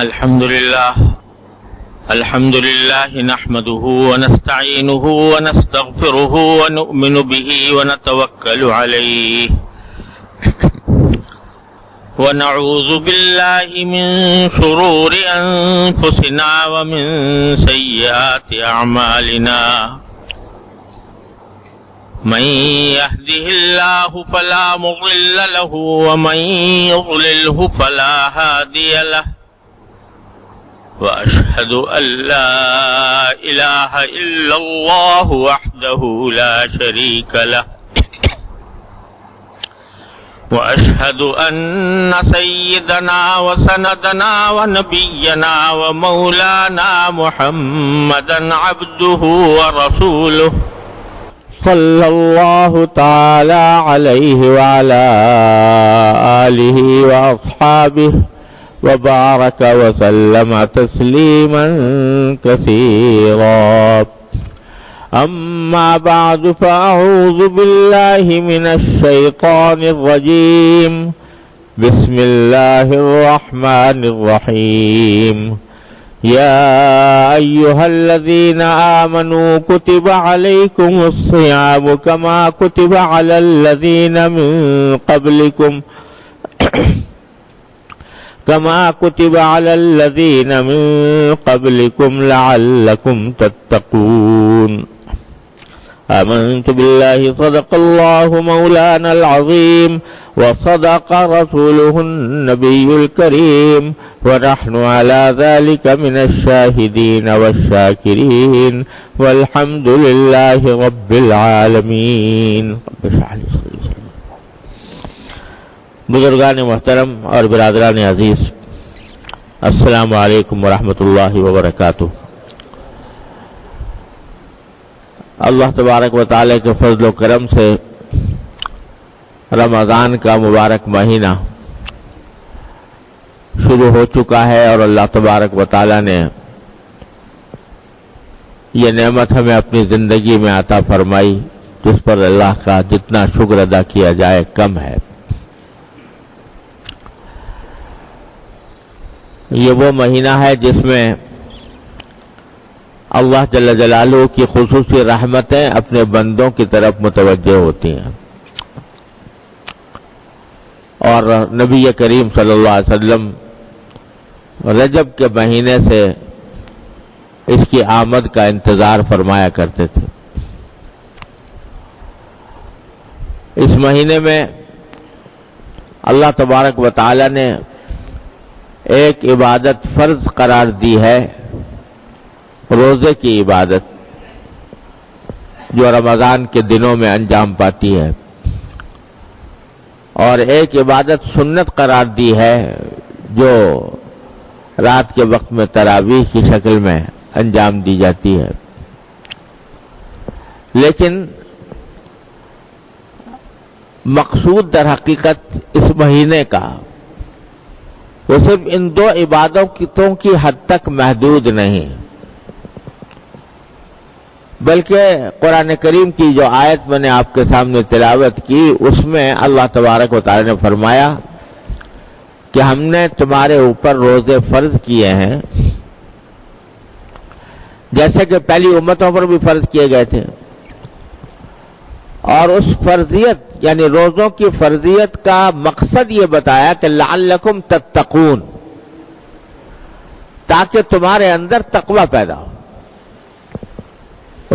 الحمد لله نحمده ونستعينه ونستغفره ونؤمن به ونتوكل عليه ونعوذ بالله من شرور أنفسنا ومن سيئات أعمالنا من يهده الله فلا مضل له ومن يضلله فلا هادي له وأشهد أن لا إله إلا الله وحده لا شريك له وأشهد أن سيدنا وسندنا ونبينا ومولانا محمدا عبده ورسوله صلى الله تعالى عليه وعلى آله وأصحابه وبارك وسلم تسليما كثيرا. أما بعد فأعوذ بالله من الشيطان الرجيم. بسم الله الرحمن الرحيم. يا أيها الذين آمنوا كتب عليكم الصيام كما كتب على الذين من قبلكم لعلكم تتقون. آمنت بالله صدق الله مولانا العظيم وصدق رسوله النبي الكريم ونحن على ذلك من الشاهدين والشاكرين والحمد لله رب العالمين. بزرگان محترم اور برادران عزیز، السلام علیکم ورحمۃ اللہ وبرکاتہ. اللہ تبارک و تعالی کے فضل و کرم سے رمضان کا مبارک مہینہ شروع ہو چکا ہے اور اللہ تبارک و تعالی نے یہ نعمت ہمیں اپنی زندگی میں عطا فرمائی جس پر اللہ کا جتنا شکر ادا کیا جائے کم ہے. یہ وہ مہینہ ہے جس میں اللہ جل جلالہ کی خصوصی رحمتیں اپنے بندوں کی طرف متوجہ ہوتی ہیں اور نبی کریم صلی اللہ علیہ وسلم رجب کے مہینے سے اس کی آمد کا انتظار فرمایا کرتے تھے. اس مہینے میں اللہ تبارک و تعالی نے ایک عبادت فرض قرار دی ہے، روزے کی عبادت جو رمضان کے دنوں میں انجام پاتی ہے، اور ایک عبادت سنت قرار دی ہے جو رات کے وقت میں تراویح کی شکل میں انجام دی جاتی ہے. لیکن مقصود در حقیقت اس مہینے کا وہ صرف ان دو عبادتوں کی حد تک محدود نہیں، بلکہ قرآن کریم کی جو آیت میں نے آپ کے سامنے تلاوت کی اس میں اللہ تبارک و تعالی نے فرمایا کہ ہم نے تمہارے اوپر روزے فرض کیے ہیں جیسے کہ پہلی امتوں پر بھی فرض کیے گئے تھے، اور اس فرضیت یعنی روزوں کی فرضیت کا مقصد یہ بتایا کہ لعلکم تتقون، تاکہ تمہارے اندر تقوی پیدا ہو.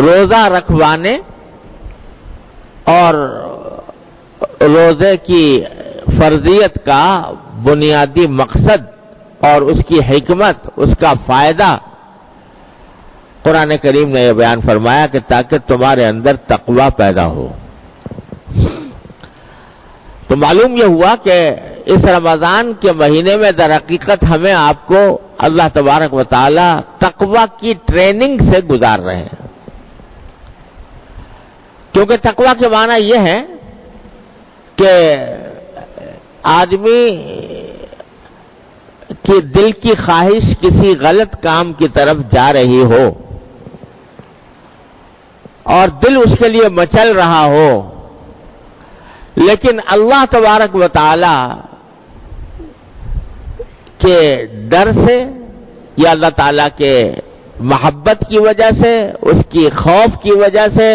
روزہ رکھوانے اور روزے کی فرضیت کا بنیادی مقصد اور اس کی حکمت، اس کا فائدہ قرآن کریم نے یہ بیان فرمایا کہ تاکہ تمہارے اندر تقوی پیدا ہو. تو معلوم یہ ہوا کہ اس رمضان کے مہینے میں در حقیقت ہمیں آپ کو اللہ تبارک و تعالی تقوی کی ٹریننگ سے گزار رہے ہیں، کیونکہ تقوی کے معنی یہ ہے کہ آدمی کی دل کی خواہش کسی غلط کام کی طرف جا رہی ہو اور دل اس کے لیے مچل رہا ہو، لیکن اللہ تبارک و تعالی کے ڈر سے یا اللہ تعالیٰ کے محبت کی وجہ سے، اس کی خوف کی وجہ سے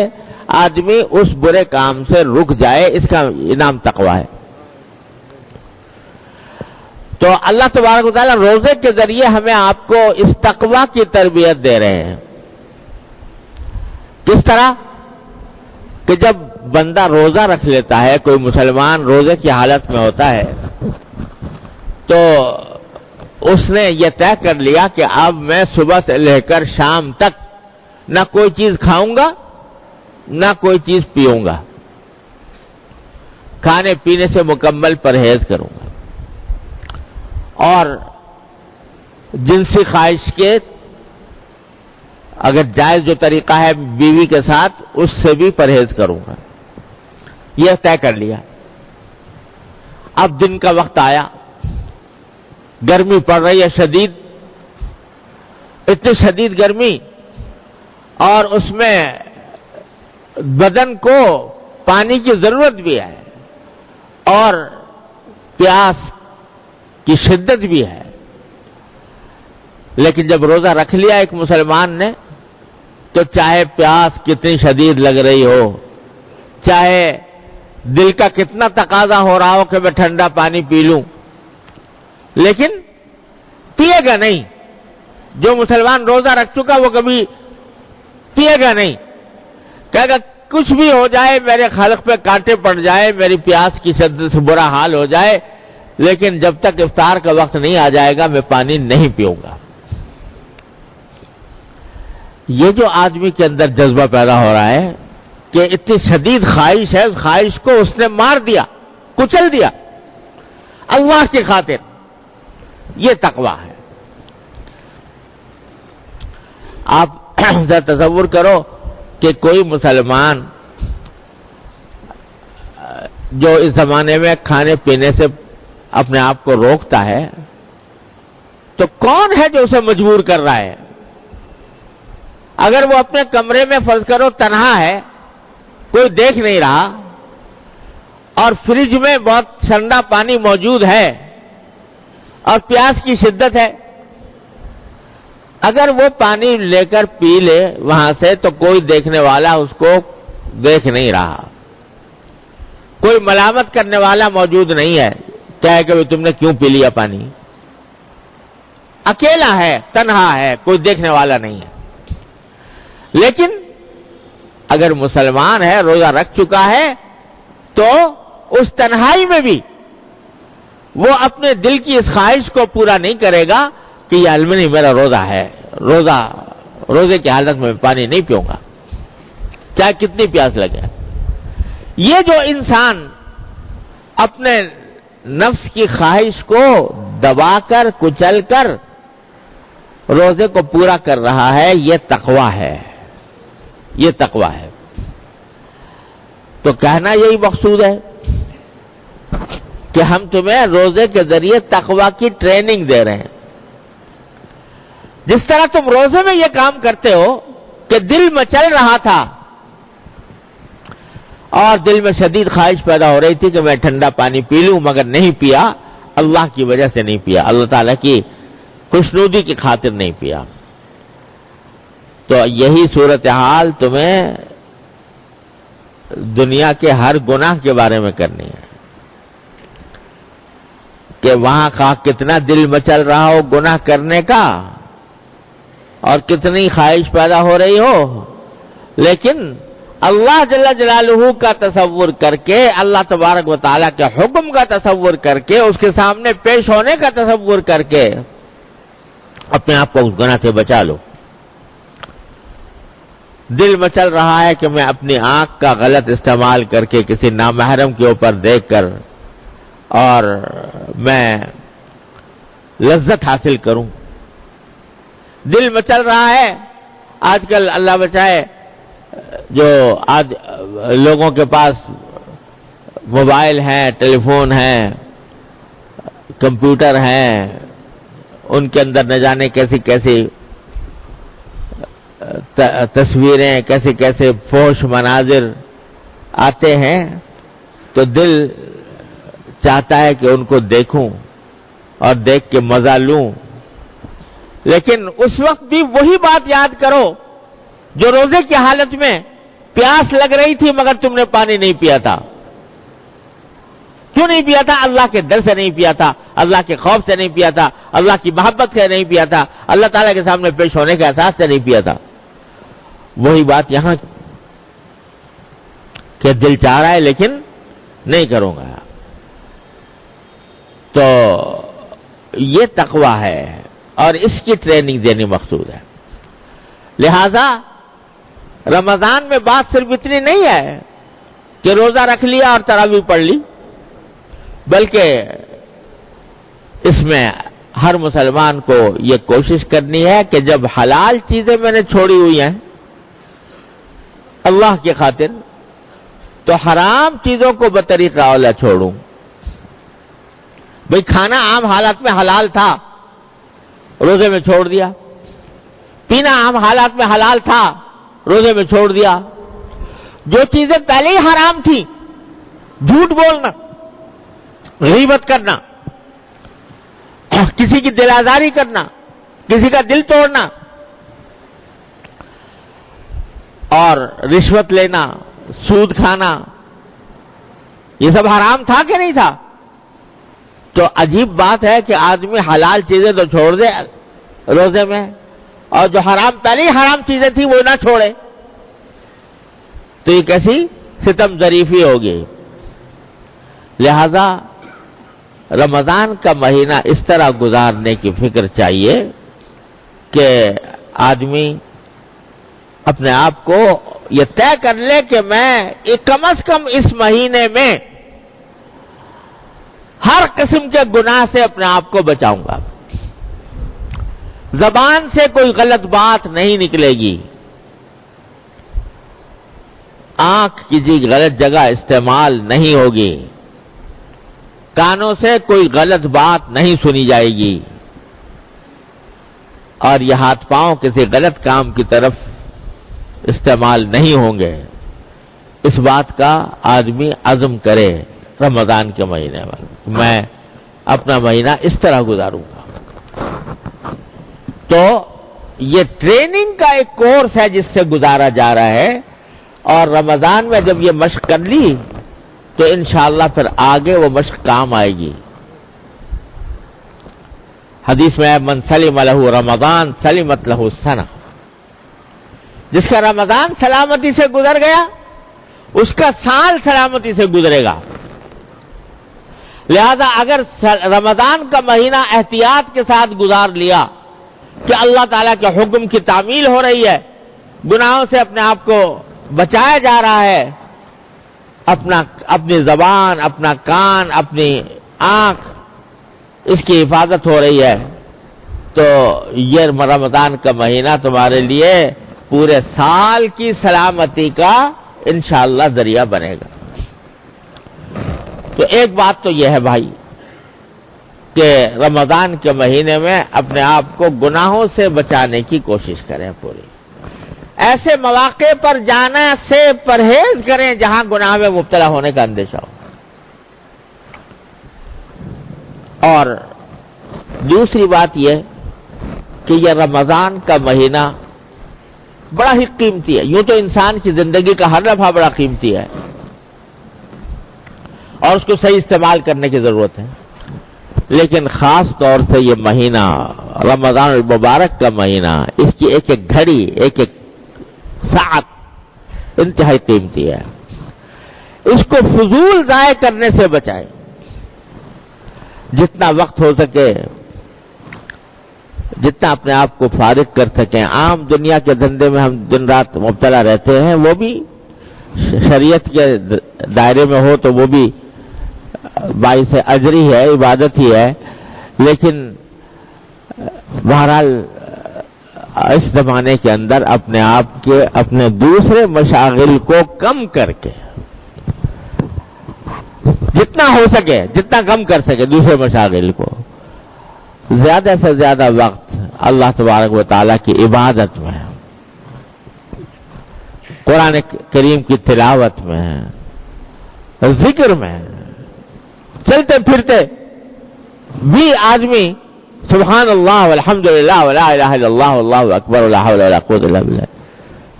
آدمی اس برے کام سے رک جائے، اس کا انعام تقویٰ ہے۔ تو اللہ تبارک و تعالیٰ روزے کے ذریعے ہمیں آپ کو اس تقویٰ کی تربیت دے رہے ہیں۔ کس طرح کہ جب بندہ روزہ رکھ لیتا ہے، کوئی مسلمان روزے کی حالت میں ہوتا ہے، تو اس نے یہ طے کر لیا کہ اب میں صبح سے لے کر شام تک نہ کوئی چیز کھاؤں گا نہ کوئی چیز پیوں گا، کھانے پینے سے مکمل پرہیز کروں گا، اور جنسی خواہش کے اگر جائز جو طریقہ ہے بیوی کے ساتھ اس سے بھی پرہیز کروں گا، یہ طے کر لیا۔ اب دن کا وقت آیا، گرمی پڑ رہی ہے شدید، اتنی شدید گرمی، اور اس میں بدن کو پانی کی ضرورت بھی ہے اور پیاس کی شدت بھی ہے، لیکن جب روزہ رکھ لیا ایک مسلمان نے تو چاہے پیاس کتنی شدید لگ رہی ہو، چاہے دل کا کتنا تقاضا ہو رہا ہو کہ میں ٹھنڈا پانی پی لوں، لیکن پیے گا نہیں۔ جو مسلمان روزہ رکھ چکا وہ کبھی پیے گا نہیں، کہے گا کچھ بھی ہو جائے، میرے خالق پہ کانٹے پڑ جائے، میری پیاس کی شدت سے برا حال ہو جائے، لیکن جب تک افطار کا وقت نہیں آ جائے گا میں پانی نہیں پیوں گا۔ یہ جو آدمی کے اندر جذبہ پیدا ہو رہا ہے کہ اتنی شدید خواہش ہے، اس خواہش کو اس نے مار دیا، کچل دیا اللہ کی خاطر، یہ تقویٰ ہے۔ آپ ذرا تصور کرو کہ کوئی مسلمان جو اس زمانے میں کھانے پینے سے اپنے آپ کو روکتا ہے، تو کون ہے جو اسے مجبور کر رہا ہے؟ اگر وہ اپنے کمرے میں فرض کرو تنہا ہے، کوئی دیکھ نہیں رہا، اور فریج میں بہت ٹھنڈا پانی موجود ہے اور پیاس کی شدت ہے، اگر وہ پانی لے کر پی لے وہاں سے تو کوئی دیکھنے والا اس کو دیکھ نہیں رہا، کوئی ملامت کرنے والا موجود نہیں ہے، کہے کہ تم نے کیوں پی لیا پانی؟ اکیلا ہے، تنہا ہے، کوئی دیکھنے والا نہیں ہے۔ لیکن اگر مسلمان ہے، روزہ رکھ چکا ہے، تو اس تنہائی میں بھی وہ اپنے دل کی اس خواہش کو پورا نہیں کرے گا کہ یہ علم نہیں، میرا روزہ ہے، روزے کی حالت میں پانی نہیں پیوں گا چاہے کتنی پیاس لگے۔ یہ جو انسان اپنے نفس کی خواہش کو دبا کر کچل کر روزے کو پورا کر رہا ہے، یہ تقویٰ ہے، یہ تقویٰ ہے۔ تو کہنا یہی مقصود ہے کہ ہم تمہیں روزے کے ذریعے تقویٰ کی ٹریننگ دے رہے ہیں۔ جس طرح تم روزے میں یہ کام کرتے ہو کہ دل مچل رہا تھا اور دل میں شدید خواہش پیدا ہو رہی تھی کہ میں ٹھنڈا پانی پی لوں، مگر نہیں پیا، اللہ کی وجہ سے نہیں پیا، اللہ تعالیٰ کی خوشنودی کی خاطر نہیں پیا، تو یہی صورتحال تمہیں دنیا کے ہر گناہ کے بارے میں کرنی ہے کہ وہاں کا کتنا دل مچل رہا ہو گناہ کرنے کا اور کتنی خواہش پیدا ہو رہی ہو، لیکن اللہ جل جلالہ کا تصور کر کے، اللہ تبارک و تعالیٰ کے حکم کا تصور کر کے، اس کے سامنے پیش ہونے کا تصور کر کے اپنے آپ کو اس گناہ سے بچا لو۔ دل مچل رہا ہے کہ میں اپنی آنکھ کا غلط استعمال کر کے کسی نامحرم کے اوپر دیکھ کر اور میں لذت حاصل کروں، دل مچل رہا ہے۔ آج کل اللہ بچائے جو لوگوں کے پاس موبائل ہیں، ٹیلی فون ہیں، کمپیوٹر ہیں، ان کے اندر نہ جانے کیسی کیسی تصویریں، کیسے کیسے فحش مناظر آتے ہیں، تو دل چاہتا ہے کہ ان کو دیکھوں، اور دیکھ کے مزہ لوں، لیکن اس وقت بھی وہی بات یاد کرو جو روزے کی حالت میں پیاس لگ رہی تھی مگر تم نے پانی نہیں پیا تھا۔ کیوں نہیں پیا تھا؟ اللہ کے ڈر سے نہیں پیا تھا، اللہ کے خوف سے نہیں پیا تھا، اللہ کی محبت سے نہیں پیا تھا، اللہ تعالیٰ کے سامنے پیش ہونے کے احساس سے نہیں پیا تھا۔ وہی بات یہاں کہ دل چاہ رہا ہے لیکن نہیں کروں گا، تو یہ تقویٰ ہے اور اس کی ٹریننگ دینی مقصود ہے۔ لہذا رمضان میں بات صرف اتنی نہیں ہے کہ روزہ رکھ لیا اور تراویح پڑھ لی، بلکہ اس میں ہر مسلمان کو یہ کوشش کرنی ہے کہ جب حلال چیزیں میں نے چھوڑی ہوئی ہیں اللہ کی خاطر، تو حرام چیزوں کو بطریقہ اولا چھوڑوں۔ بھئی کھانا عام حالات میں حلال تھا، روزے میں چھوڑ دیا، پینا عام حالات میں حلال تھا، روزے میں چھوڑ دیا، جو چیزیں پہلے ہی حرام تھیں، جھوٹ بولنا، غیبت کرنا، کسی کی دل آزاری کرنا، کسی کا دل توڑنا اور رشوت لینا، سود کھانا، یہ سب حرام تھا کہ نہیں تھا؟ تو عجیب بات ہے کہ آدمی حلال چیزیں تو چھوڑ دے روزے میں، اور جو حرام پہلے ہی حرام چیزیں تھیں وہ نہ چھوڑے، تو یہ کیسی ستم ظریفی ہوگی۔ لہذا رمضان کا مہینہ اس طرح گزارنے کی فکر چاہیے کہ آدمی اپنے آپ کو یہ طے کر لے کہ میں کم از کم اس مہینے میں ہر قسم کے گناہ سے اپنے آپ کو بچاؤں گا، زبان سے کوئی غلط بات نہیں نکلے گی، آنکھ کسی غلط جگہ استعمال نہیں ہوگی، کانوں سے کوئی غلط بات نہیں سنی جائے گی، اور یہ ہاتھ پاؤں کسی غلط کام کی طرف استعمال نہیں ہوں گے۔ اس بات کا آدمی عزم کرے رمضان کے مہینے میں اپنا مہینہ اس طرح گزاروں گا۔ تو یہ ٹریننگ کا ایک کورس ہے جس سے گزارا جا رہا ہے، اور رمضان میں جب یہ مشق کر لی تو انشاءاللہ پھر آگے وہ مشق کام آئے گی۔ حدیث میں من سلم لہ رمضان سلمت لہ السنہ، جس کا رمضان سلامتی سے گزر گیا اس کا سال سلامتی سے گزرے گا۔ لہذا اگر رمضان کا مہینہ احتیاط کے ساتھ گزار لیا کہ اللہ تعالیٰ کے حکم کی تعمیل ہو رہی ہے، گناہوں سے اپنے آپ کو بچایا جا رہا ہے، اپنی زبان، اپنا کان، اپنی آنکھ، اس کی حفاظت ہو رہی ہے، تو یہ رمضان کا مہینہ تمہارے لیے پورے سال کی سلامتی کا انشاءاللہ ذریعہ بنے گا۔ تو ایک بات تو یہ ہے بھائی کہ رمضان کے مہینے میں اپنے آپ کو گناہوں سے بچانے کی کوشش کریں پوری، ایسے مواقع پر جانا سے پرہیز کریں جہاں گناہ میں مبتلا ہونے کا اندیشہ ہو۔ اور دوسری بات یہ کہ یہ رمضان کا مہینہ بڑا ہی قیمتی ہے، یوں تو انسان کی زندگی کا ہر لمحہ بڑا قیمتی ہے اور اس کو صحیح استعمال کرنے کی ضرورت ہے، لیکن خاص طور سے یہ مہینہ رمضان المبارک کا مہینہ، اس کی ایک ایک گھڑی، ایک ایک ساعت انتہائی قیمتی ہے، اس کو فضول ضائع کرنے سے بچائیں، جتنا وقت ہو سکے، جتنا اپنے آپ کو فارغ کر سکیں۔ عام دنیا کے دھندے میں ہم دن رات مبتلا رہتے ہیں، وہ بھی شریعت کے دائرے میں ہو تو وہ بھی باعث اجر ہی ہے، عبادت ہی ہے، لیکن بہرحال اس زمانے کے اندر اپنے آپ کے اپنے دوسرے مشاغل کو کم کر کے، جتنا ہو سکے، جتنا کم کر سکے دوسرے مشاغل کو، زیادہ سے زیادہ وقت اللہ تبارک و تعالیٰ کی عبادت میں، قرآن کریم کی تلاوت میں، ذکر میں، چلتے پھرتے بھی آدمی سبحان اللہ والحمدللہ ولا الہ الا اللہ واللہ اکبر ولا حول ولا قوت الا باللہ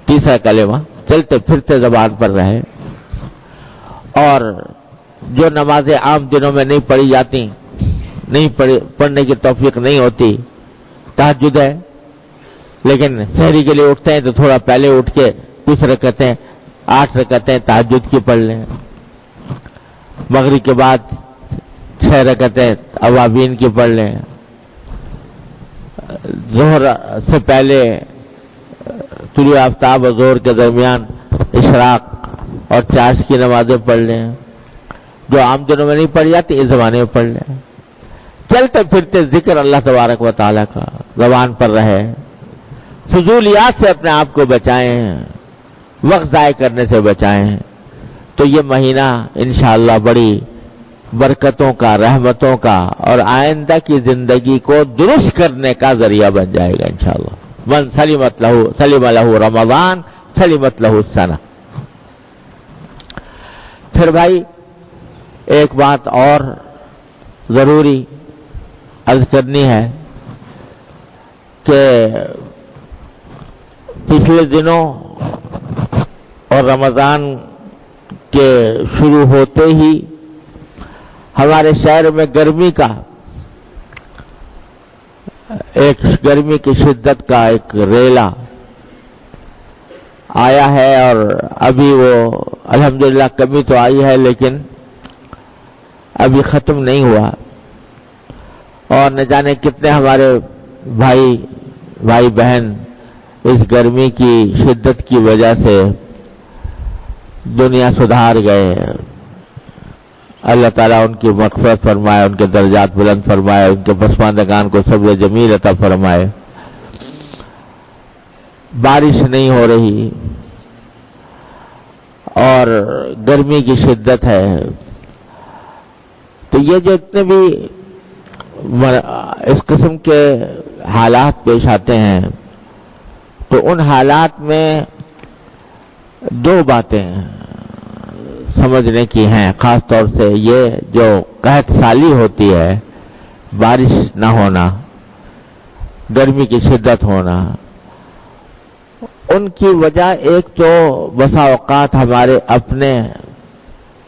تیسرا کلمہ چلتے پھرتے زبان پر رہے. اور جو نمازیں عام دنوں میں نہیں پڑھی جاتی، نہیں پڑھنے کی توفیق نہیں ہوتی، تہجد ہے، لیکن سحری کے لیے اٹھتے ہیں تو تھوڑا پہلے اٹھ کے کچھ رکعتیں 8 رکعتیں تہجد کی پڑھ لیں. مغرب کے بعد 6 رکعتیں اوابین کی پڑھ لیں. ظہر سے پہلے طلوع آفتاب اور ظہر کے درمیان اشراق اور چاشت کی نمازیں پڑھ لیں. جو عام دنوں میں نہیں پڑھی جاتی اس زمانے میں پڑھ لیں. چلتے پھرتے ذکر اللہ تبارک و تعالیٰ کا زبان پر رہے. فضولیات سے اپنے آپ کو بچائیں، وقت ضائع کرنے سے بچائیں، تو یہ مہینہ انشاءاللہ بڑی برکتوں کا، رحمتوں کا اور آئندہ کی زندگی کو درست کرنے کا ذریعہ بن جائے گا انشاءاللہ. من سلم لہ رمضان سلمت لہ السنہ. پھر بھائی ایک بات اور ضروری عرض کرنی ہے کہ پچھلے دنوں اور رمضان کے شروع ہوتے ہی ہمارے شہر میں گرمی کی شدت کا ایک ریلا آیا ہے. اور ابھی وہ الحمدللہ کمی تو آئی ہے لیکن ابھی ختم نہیں ہوا. اور نہ جانے کتنے ہمارے بھائی بہن اس گرمی کی شدت کی وجہ سے دنیا سدھار گئے. اللہ تعالیٰ ان کی مغفرت فرمائے، ان کے درجات بلند فرمائے، ان کے پسماندگان کو صبر جمیل عطا فرمائے. بارش نہیں ہو رہی اور گرمی کی شدت ہے. تو یہ جو اتنے بھی اس قسم کے حالات پیش آتے ہیں تو ان حالات میں 2 باتیں سمجھنے کی ہیں. خاص طور سے یہ جو قحط سالی ہوتی ہے، بارش نہ ہونا، گرمی کی شدت ہونا، ان کی وجہ ایک تو بسا اوقات ہمارے اپنے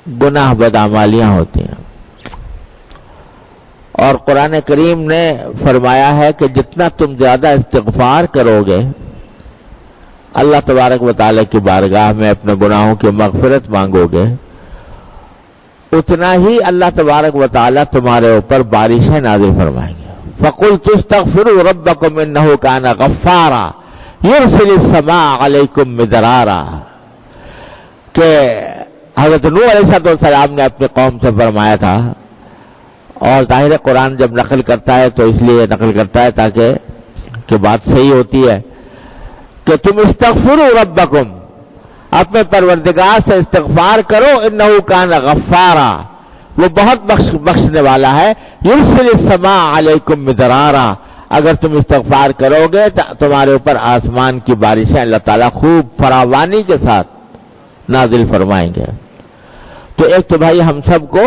گناہ بدعمالیاں ہوتی ہیں. اور قرآن کریم نے فرمایا ہے کہ جتنا تم زیادہ استغفار کرو گے، اللہ تبارک و تعالیٰ کی بارگاہ میں اپنے گناہوں کی مغفرت مانگو گے، اتنا ہی اللہ تبارک و تعالیٰ تمہارے اوپر بارشیں نازل فرمائیں گے. فَقُلْتُ اسْتَغْفِرُوا رَبَّكُمْ إِنَّهُ كَانَ غَفَّارًا يُرْسِلِ السَّمَاءَ عَلَيْكُمْ مِدْرَارًا. کہ حضرت نوح علیہ السلام نے اپنی قوم سے فرمایا تھا، اور ظاہر قرآن جب نقل کرتا ہے تو اس لیے نقل کرتا ہے تاکہ کہ بات صحیح ہوتی ہے کہ تم استغفروا ربکم، اپنے پروردگار سے استغفار کرو، انہ کان غفارا، وہ بہت بخشنے والا ہے. یرسل السماء علیکم مدرارا، اگر تم استغفار کرو گے تو تمہارے اوپر آسمان کی بارشیں اللہ تعالیٰ خوب فراوانی کے ساتھ نازل فرمائیں گے. تو ایک تو بھائی ہم سب کو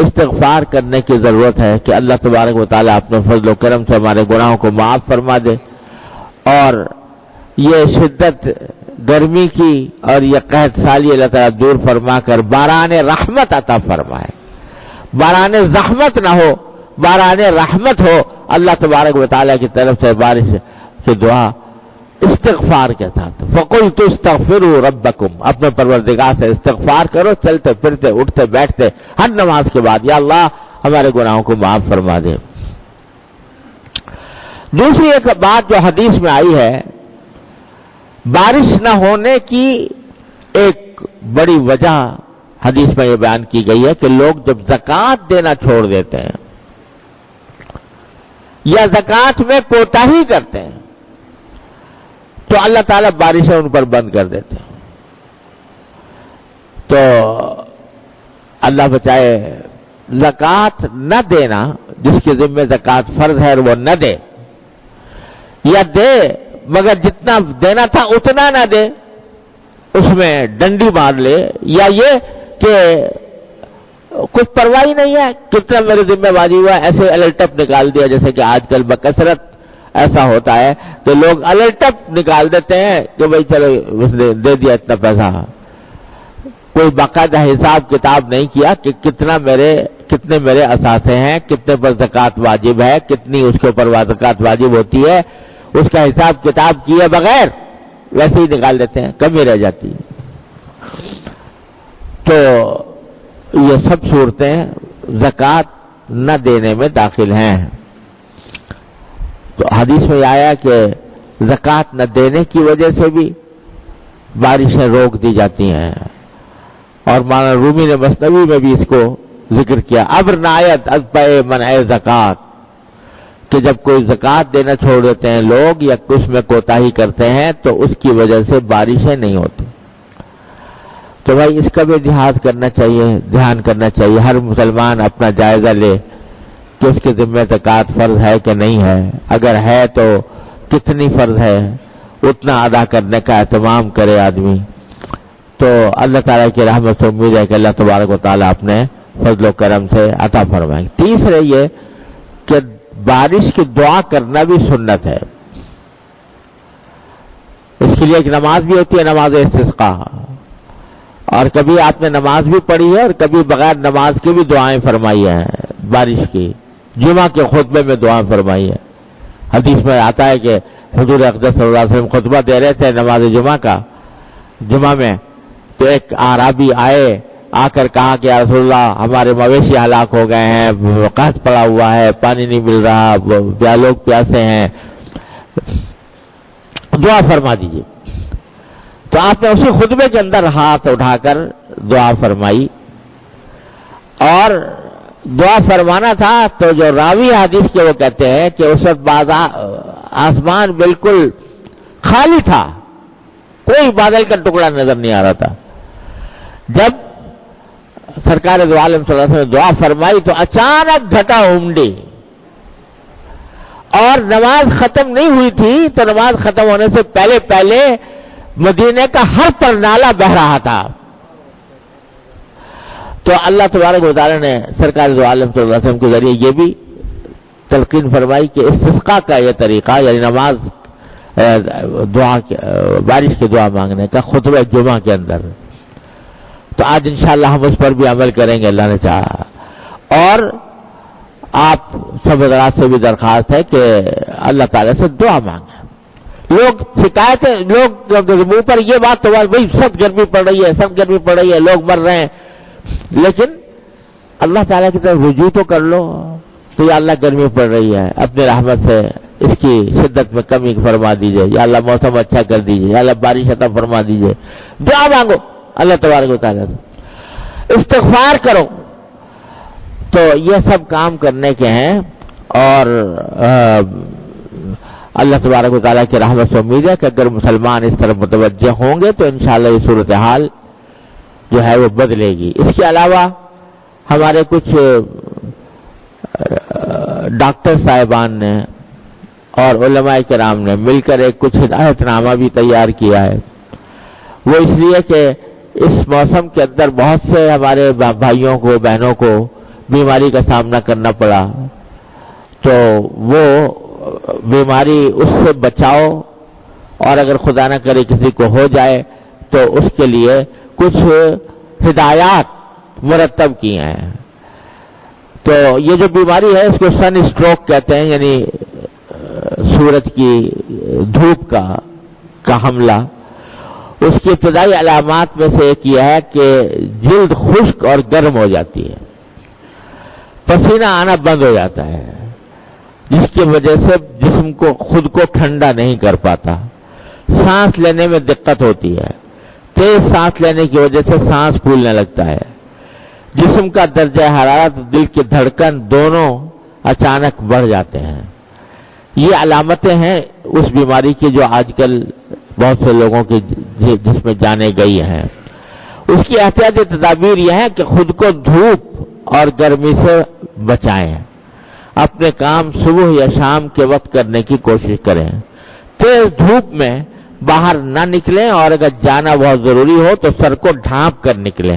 استغفار کرنے کی ضرورت ہے کہ اللہ تبارک و تعالیٰ اپنے فضل و کرم سے ہمارے گناہوں کو معاف فرما دے، اور یہ شدت گرمی کی اور یہ قحط سالی اللہ تعالیٰ دور فرما کر باران رحمت عطا فرمائے. باران زحمت نہ ہو، باران رحمت ہو. اللہ تبارک و تعالیٰ کی طرف سے بارش کی دعا استغفار کے ساتھ. فَقُلْتُ اسْتَغْفِرُوا رَبَّكُمْ، اپنے پروردگار سے استغفار کرو، چلتے پھرتے اٹھتے بیٹھتے ہر نماز کے بعد، یا اللہ ہمارے گناہوں کو معاف فرما دے. دوسری ایک بات جو حدیث میں آئی ہے، بارش نہ ہونے کی ایک بڑی وجہ حدیث میں یہ بیان کی گئی ہے کہ لوگ جب زکوٰۃ دینا چھوڑ دیتے ہیں یا زکوٰۃ میں کوتاہی کرتے ہیں تو اللہ تعالیٰ بارشیں ان پر بند کر دیتے ہیں. تو اللہ بچائے، زکوٰۃ نہ دینا، جس کے ذمہ زکوٰۃ فرض ہے وہ نہ دے، یا دے مگر جتنا دینا تھا اتنا نہ دے، اس میں ڈنڈی مار لے، یا یہ کہ کچھ پرواہ ہی نہیں ہے کتنا میرے ذمہ واری ہوا ہے، ایسے الٹپ نکال دیا، جیسے کہ آج کل بکثرت ایسا ہوتا ہے کہ لوگ الٹپ نکال دیتے ہیں کہ بھائی چلو اس نے دے دیا اتنا پیسہ، کوئی باقاعدہ حساب کتاب نہیں کیا کہ کتنے میرے اثاثے ہیں، کتنے پر زکوٰۃ واجب ہے، کتنی اس کے اوپر زکوٰۃ واجب ہوتی ہے، اس کا حساب کتاب کیے بغیر ویسے ہی نکال دیتے ہیں، کمی رہ جاتی ہے۔ تو یہ سب صورتیں زکوٰۃ نہ دینے میں داخل ہیں۔ تو حدیث میں آیا کہ زکوٰۃ نہ دینے کی وجہ سے بھی بارشیں روک دی جاتی ہیں، اور مولانا رومی نے مثنوی میں بھی اس کو ذکر کیا، امر نایت از پے منع زکوٰۃ، کہ جب کوئی زکوٰۃ دینا چھوڑ دیتے ہیں لوگ یا کچھ میں کوتاہی کرتے ہیں تو اس کی وجہ سے بارشیں نہیں ہوتی۔ تو بھائی اس کا بھی دھیان کرنا چاہیے، ہر مسلمان اپنا جائزہ لے کہ اس کے ذمہ زکوٰۃ فرض ہے کہ نہیں ہے، اگر ہے تو کتنی فرض ہے، اتنا ادا کرنے کا اہتمام کرے آدمی، تو اللہ تعالیٰ کی رحمت سے امید ہے کہ اللہ تبارک و تعالیٰ اپنے فضل و کرم سے عطا فرمائیں۔ تیسرے یہ کہ بارش کی دعا کرنا بھی سنت ہے، اس کے لیے ایک نماز بھی ہوتی ہے، نماز استسقاء، اور کبھی آپ نے نماز بھی پڑھی ہے اور کبھی بغیر نماز کے بھی دعائیں فرمائی ہیں بارش کی، جمعہ کے خطبے میں دعائیں فرمائی ہیں۔ حدیث میں آتا ہے کہ حضور اقدس صلی اللہ علیہ وسلم خطبہ دے رہے تھے نماز جمعہ میں، تو ایک اعرابی آ کر کہا کہ یا رسول اللہ ہمارے مویشی ہلاک ہو گئے ہیں، قحط پڑا ہوا ہے، پانی نہیں مل رہا، لوگ پیاسے ہیں، دعا فرما دیجیے۔ تو آپ نے اسی خطبے کے اندر ہاتھ اٹھا کر دعا فرمائی، اور دعا فرمانا تھا تو جو راوی حدیث کے وہ کہتے ہیں کہ اس وقت آسمان بالکل خالی تھا، کوئی بادل کا ٹکڑا نظر نہیں آ رہا تھا۔ جب سرکار دو عالم صلی اللہ علیہ وسلم نے دعا فرمائی تو اچانک گھٹا امڑی، اور نماز ختم نہیں ہوئی تھی، تو نماز ختم ہونے سے پہلے مدینے کا ہر پر نالا بہ رہا تھا۔ تو اللہ تبارک و تعالیٰ نے سرکار دو عالم صلی اللہ علیہ وسلم کے ذریعے یہ بھی تلقین فرمائی کہ استسقاء کا یہ طریقہ، یعنی نماز بارش کی دعا مانگنے کا خطبہ جمعہ کے اندر، تو آج انشاءاللہ ہم اس پر بھی عمل کریں گے اللہ نے چاہا۔ اور آپ سب حضرات سے بھی درخواست ہے کہ اللہ تعالیٰ سے دعا مانگیں۔ لوگ شکایتیں، لوگ منہ پر یہ بات تو بھائی سب گرمی پڑ رہی ہے، لوگ مر رہے ہیں، لیکن اللہ تعالیٰ کی طرف رجوع تو کر لو تو یا اللہ گرمی پڑ رہی ہے، اپنے رحمت سے اس کی شدت میں کمی فرما دیجئے، یا اللہ موسم اچھا کر دیجئے، یا اللہ بارش عطا فرما دیجئے، دعا مانگو اللہ تبارک و تعالیٰ سے، استغفار کرو۔ تو یہ سب کام کرنے کے ہیں، اور اللہ تبارک و تعالیٰ کی رحمت سے امید ہے کہ اگر مسلمان اس طرف متوجہ ہوں گے تو انشاءاللہ یہ صورتحال جو ہے وہ بدلے گی۔ اس کے علاوہ ہمارے کچھ ڈاکٹر صاحبان نے اور علماء کرام نے مل کر ایک کچھ ہدایت نامہ بھی تیار کیا ہے، وہ اس لیے کہ اس موسم کے اندر بہت سے ہمارے بھائیوں کو بہنوں کو بیماری کا سامنا کرنا پڑا، تو وہ بیماری اس سے بچاؤ، اور اگر خدا نہ کرے کسی کو ہو جائے تو اس کے لیے کچھ ہدایات مرتب کی ہیں۔ تو یہ جو بیماری ہے اس کو سن اسٹروک کہتے ہیں، یعنی سورج کی دھوپ کا حملہ۔ اس کی ابتدائی علامات میں سے ایک یہ ہے کہ جلد خشک اور گرم ہو جاتی ہے، پسینہ آنا بند ہو جاتا ہے، جس کی وجہ سے جسم کو خود کو ٹھنڈا نہیں کر پاتا، سانس لینے میں دقت ہوتی ہے، تیز سانس لینے کی وجہ سے سانس پھولنے لگتا ہے، جسم کا درجہ حرارت، دل کی دھڑکن دونوں اچانک بڑھ جاتے ہیں۔ یہ علامتیں ہیں اس بیماری کی جو آج کل بہت سے لوگوں کی جس میں جانے گئی ہیں۔ اس کی احتیاطی تدابیر یہ ہے کہ خود کو دھوپ اور گرمی سے بچائیں، اپنے کام صبح یا شام کے وقت کرنے کی کوشش کریں، تیز دھوپ میں باہر نہ نکلیں، اور اگر جانا بہت ضروری ہو تو سر کو ڈھانپ کر نکلیں،